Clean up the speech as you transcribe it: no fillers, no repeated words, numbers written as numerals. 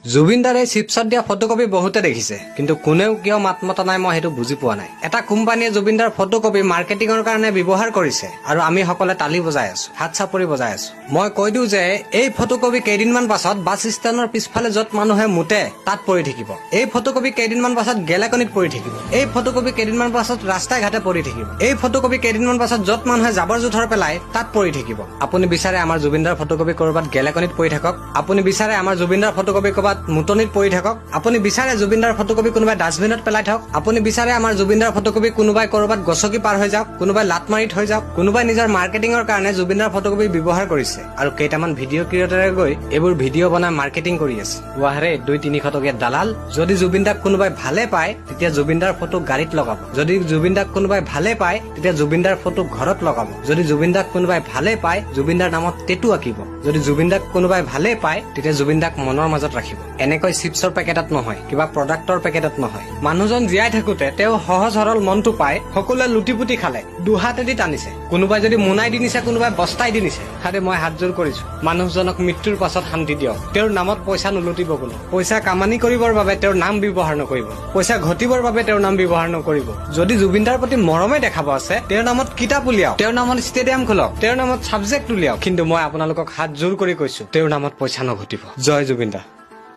জুবিনদাৰে চিপছত দিয়া ফটোকপি বহুতে দেখিছে, কিন্তু কোনেও কিয় মাত মতা নাই মই সেইটো বুজি পোৱা নাই। এটা কোম্পানীয়ে জুবিনদাৰ ফটোকপি মাৰ্কেটিঙৰ কাৰণে ব্যৱহাৰ কৰিছে আৰু আমি সকলোৱে তালি বজাই আছো, হাত চাপৰি বজাই আছো। মই কৈ দিওঁ যে এই ফটোকপি কেইদিনমান পাছত বাছ ষ্টেণ্ডৰ পিছফালে য'ত মানুহে মুতে তাত পৰি থাকিব। এই ফটোকপি কেইদিনমান পাছত গেলেকনিত পৰি থাকিব। এই ফটোকপি কেইদিনমান পাছত ৰাস্তাই ঘাটে পৰি থাকিব। এই ফটোকপি কেইদিনমান পাছত য'ত মানুহে জাবৰ জোথৰ পেলাই তাত পৰি থাকিব। আপুনি বিচাৰে আমাৰ জুবিনদাৰ ফটোকপি কৰবাত গেলেকনিত পৰি থাকক? আপুনি বিচাৰে আমাৰ জুবিনদাৰ ফটোকপি কৰবাত মুটনিত পৰি থাকক? আপুনি বিচাৰে জুবিনদাৰ ফটোকপি কোনোবাই ডাষ্টবিনত পেলাই থাকক? আপুনি বিচাৰে আমাৰ জুবিনদাৰ ফটোকপি কোনোবাই কৰবাত গছকি পাৰ হৈ যাওক, কোনোবাই লাট মাৰি থৈ যাওক? কোনোবাই নিজৰ মাৰ্কেটিঙৰ কাৰণে জুবিনদাৰ ফটোকপি ব্যৱহাৰ কৰিছে আৰু কেইটামান ভিডিঅ' ক্ৰিয়েটৰে গৈ এইবোৰ ভিডিঅ' বনাই মাৰ্কেটিং কৰি আছে। ৱাহৰে 200-300 টকীয়া দালাল। যদি জুবিনদাক কোনোবাই ভালে পায় তেতিয়া জুবিনদাৰ ফটো গাড়ীত লগাব। যদি জুবিনদাক কোনোবাই ভালে পায় তেতিয়া জুবিনদাৰ ফটো ঘৰত লগাব। যদি জুবিনদাক কোনোবাই ভালে পায় জুবিনদাৰ নামত টেটু আঁকিব। যদি জুবিনদাক কোনোবাই ভালে পায় তেতিয়া জুবিনদাক মনৰ মাজত ৰাখিব। এনেকৈ চিপছৰ পেকেটত নহয়, কিবা প্ৰডাক্টৰ পেকেটত নহয়। মানুহজন জীয়াই থাকোতে তেওঁ সহজ সৰল মনটো পাই সকলোৱে লুটি পুটি খালে, দুহাতেদি টানিছে। কোনোবাই যদি মোনাই দি নিছে, কোনোবাই বস্তাই দি নিছে। খালি মই হাতযোৰ কৰিছো, মানুহজনক মৃত্যুৰ পাছত শান্তি দিয়ক। তেওঁৰ নামত পইচা নুলুটিব কোনো। পইচা কামানি কৰিবৰ বাবে তেওঁৰ নাম ব্যৱহাৰ নকৰিব। পইচা ঘটিবৰ বাবে তেওঁৰ নাম ব্যৱহাৰ নকৰিব। যদি জুবিনদাৰ প্ৰতি মৰমে দেখাব আছে তেওঁৰ নামত কিতাপ উলিয়াওক, তেওঁৰ নামত ষ্টেডিয়াম খোলক, তেওঁৰ নামত চাবজেক্ট উলিয়াওক। কিন্তু মই আপোনালোকক হাত জোৰ কৰি কৈছো তেওঁৰ নামত পইচা নঘটিব। জয় জুবিনদা।